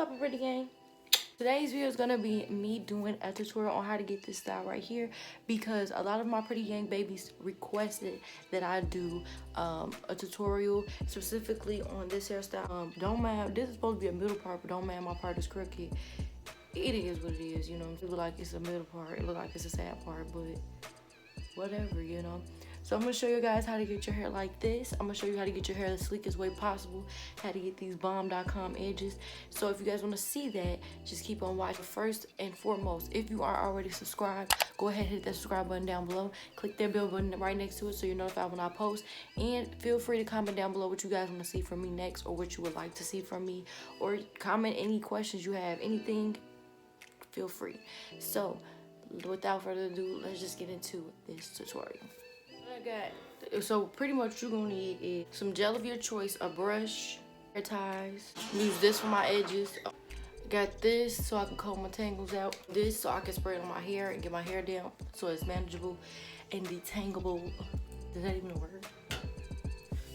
up, pretty gang? Today's video is gonna be me doing a tutorial on how to get this style right here, because a lot of my pretty gang babies requested that I do a tutorial specifically on this hairstyle. Don't mind, this is supposed to be a middle part, but don't mind my part is crooked. It is what it is, you know. People like it's a middle part, it look like it's a sad part, but whatever, you know. So I'm gonna show you guys how to get your hair like this. I'm gonna show you how to get your hair the sleekest way possible, how to get these bomb.com edges. So if you guys wanna see that, just keep on watching. First and foremost, if you are already subscribed, go ahead and hit that subscribe button down below. Click that bell button right next to it so you're notified when I post. And feel free to comment down below what you guys wanna see from me next, or what you would like to see from me, or comment any questions you have, anything, feel free. So without further ado, let's just get into this tutorial. So pretty much you're gonna need is some gel of your choice, a brush, hair ties. Use this for my edges. Got this so I can comb my tangles out. This so I can spray it on my hair and get my hair down so it's manageable and detangable. Is that even a word?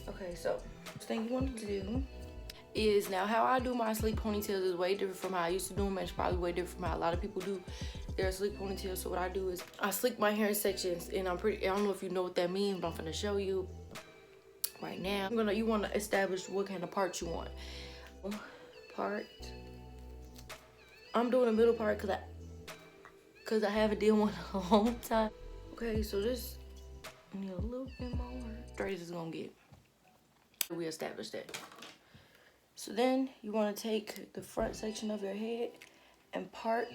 Okay, so first thing you want to do is, now how I do my sleek ponytails is way different from how I used to do them, and it's probably way different from how a lot of people do their sleek ponytails. So what I do is I sleek my hair in sections, and I don't know if you know what that means, but I'm gonna show you right now. You wanna establish what kind of part you want. Part. I'm doing the middle part cause I haven't done one in a long time. Okay, so this need a little bit more straight as it's gonna get. We established that. So then you want to take the front section of your head and part.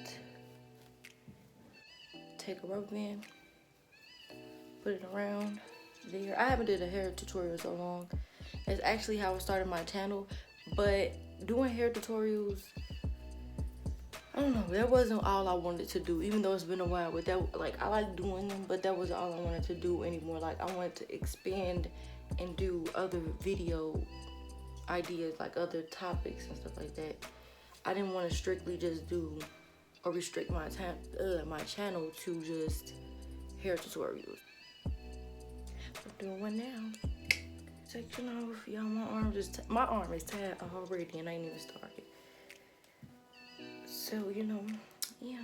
Take a rubber band, put it around there. I haven't did a hair tutorial in so long. That's actually how I started my channel. But doing hair tutorials, I don't know, that wasn't all I wanted to do, even though it's been a while. But that, like, I like doing them, but that wasn't all I wanted to do anymore. Like, I wanted to expand and do other video ideas, like other topics and stuff like that. I didn't want to strictly just do or restrict my channel to just hair tutorials. I'm doing one now. Section off, y'all. My arm is tired already, and I ain't even started. So you know, yeah.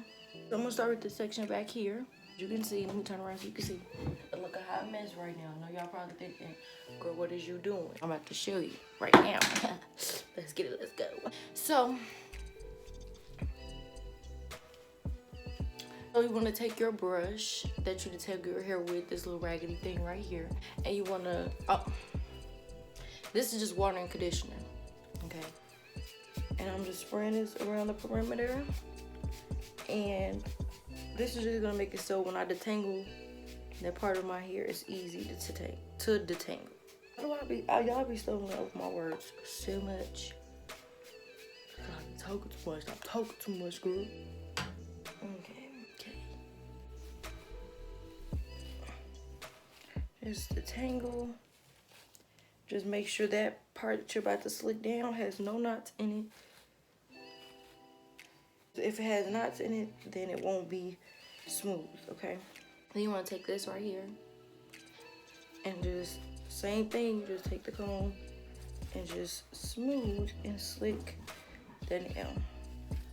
So I'm gonna start with this section back here. You can see, let me turn around so you can see. Look, a hot mess right now. I know y'all probably thinking, girl, what is you doing? I'm about to show you right now. Let's get it, let's go. So you want to take your brush that you detangle your hair with, this little raggedy thing right here, and you want to, this is just water and conditioner, okay? And I'm just spraying this around the perimeter, and this is just gonna make it so when I detangle that part of my hair, it's easy to detangle. Y'all be stumbling over my words so much. I'm talking too much. I'm talking too much, girl. Okay. Just detangle. Just make sure that part that you're about to slick down has no knots in it. If it has knots in it, then it won't be smooth, okay? Then you want to take this right here and just same thing, just take the comb and just smooth and slick that down.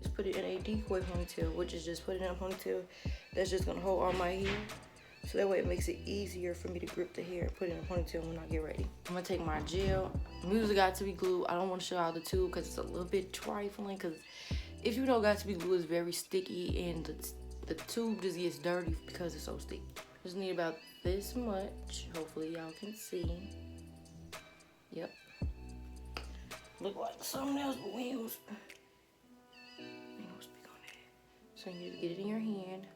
Just put it in a decoy ponytail, which is just put it in a ponytail that's just gonna hold all my hair, so that way it makes it easier for me to grip the hair and put it in a ponytail when I get ready. I'm gonna take my gel. Usually got to be glue. I don't want to show out the tube because it's a little bit trifling, because if you know got to be glue is very sticky, and the tube just gets dirty because it's so sticky. Just need about this much. Hopefully y'all can see. Yep. Look like something else, but we ain't gonna speak on that. So you just get it in your hand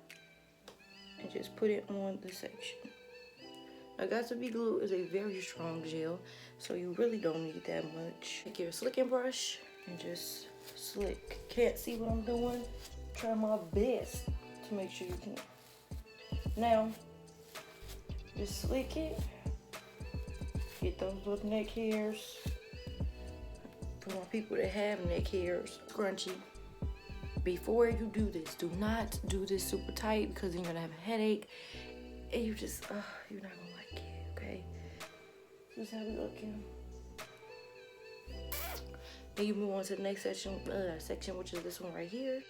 and just put it on the section. Now, got to be glue is a very strong gel, so you really don't need that much. Take your slicking brush and just slick. Can't see what I'm doing? Try my best to make sure you can. Now, just slick it. Get those little neck hairs. For my people that have neck hairs, scrunchy. Before you do this, do not do this super tight, because then you're gonna have a headache, and you're not gonna like it, okay? This is how we looking. and you move on to the next section, which is this one right here.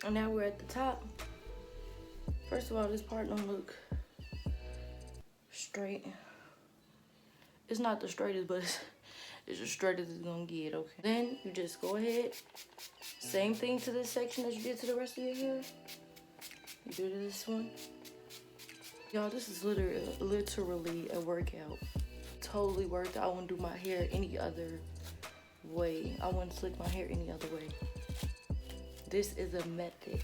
And now we're at the top. First of all, this part don't look straight. It's not the straightest, but it's as straight as it's gonna get, okay? Then you just go ahead, same thing to this section as you did to the rest of your hair. You do to this one. Y'all, this is literally a workout. Totally worth it. I wouldn't do my hair any other way. I wouldn't slick my hair any other way. This is a method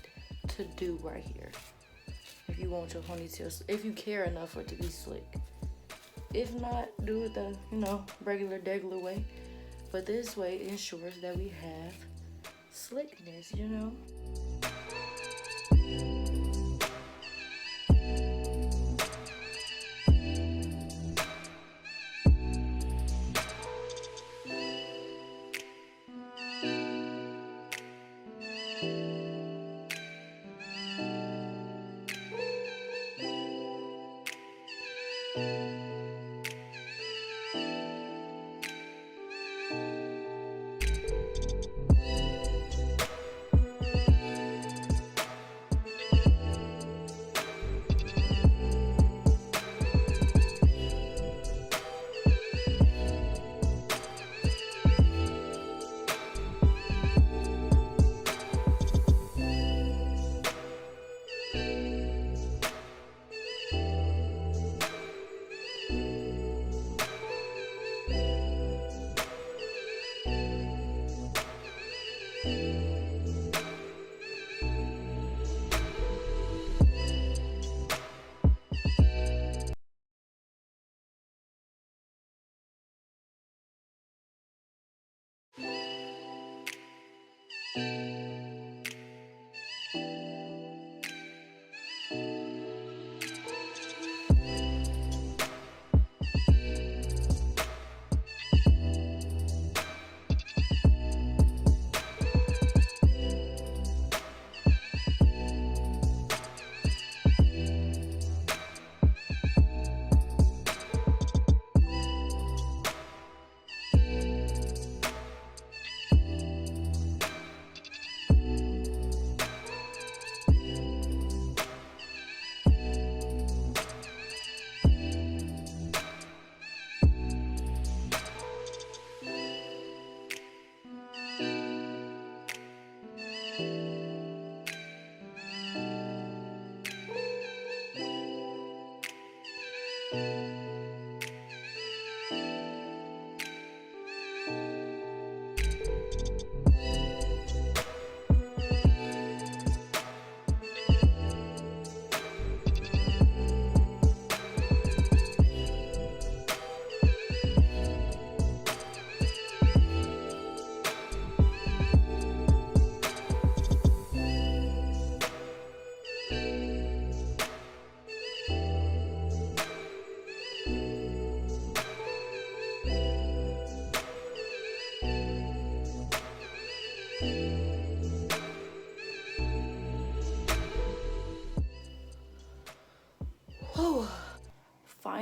to do right here. If you want your ponytail, if you care enough for it to be slick. If not, do it the, regular way. But this way ensures that we have slickness,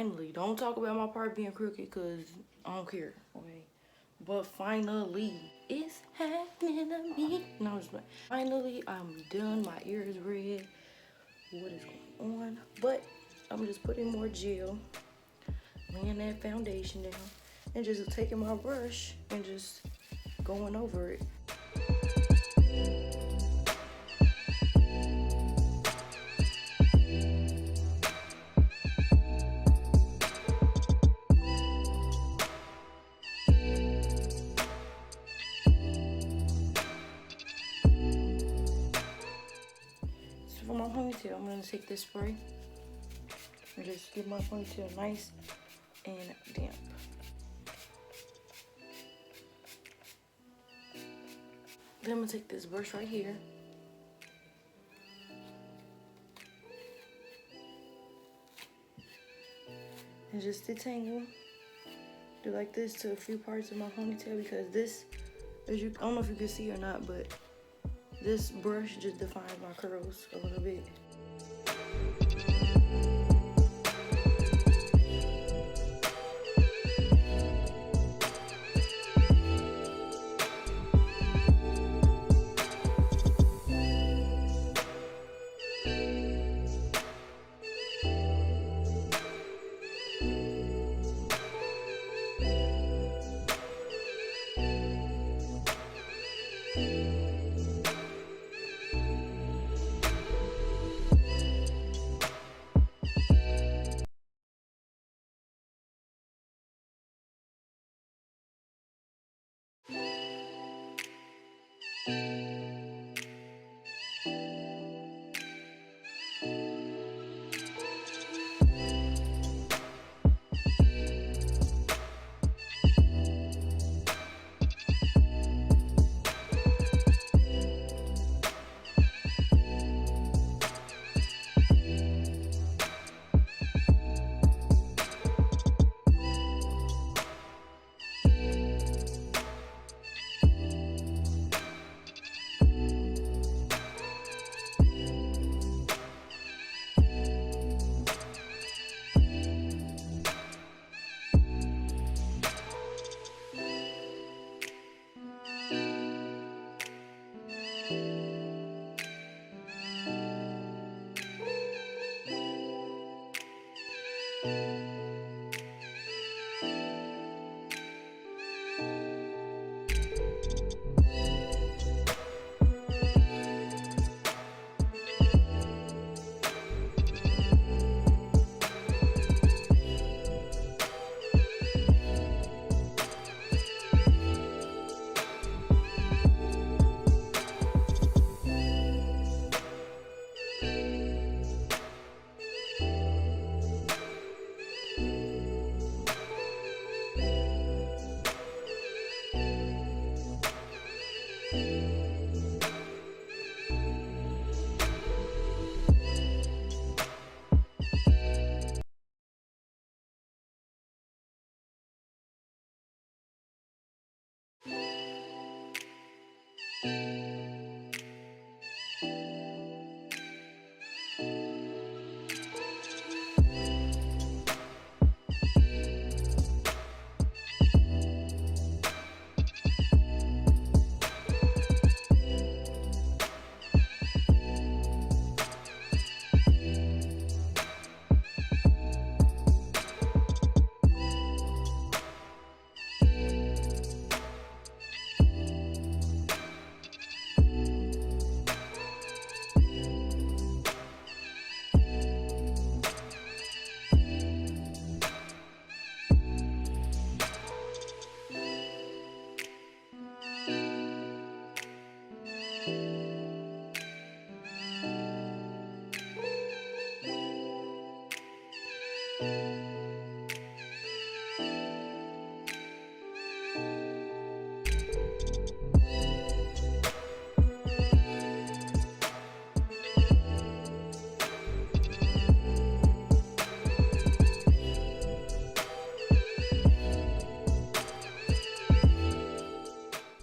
finally, don't talk about my part being crooked because I don't care, okay? But finally, it's happening to me. No, it's not. Finally, I'm done. My ear is red. What is going on? But I'm just putting more gel, laying that foundation down, and just taking my brush and just going over it. So for my ponytail, I'm gonna take this spray and just give my ponytail nice and damp. Then I'm gonna take this brush right here and just detangle. Do like this to a few parts of my ponytail because this, I don't know if you can see or not, but this brush just defines my curls a little bit.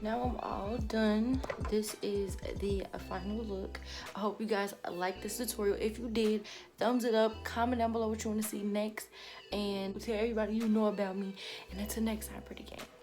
Now I'm all done. This is the final look. I hope you guys liked this tutorial. If you did, thumbs it up, comment down below what you want to see next, and tell everybody you know about me. And until next time, pretty gang.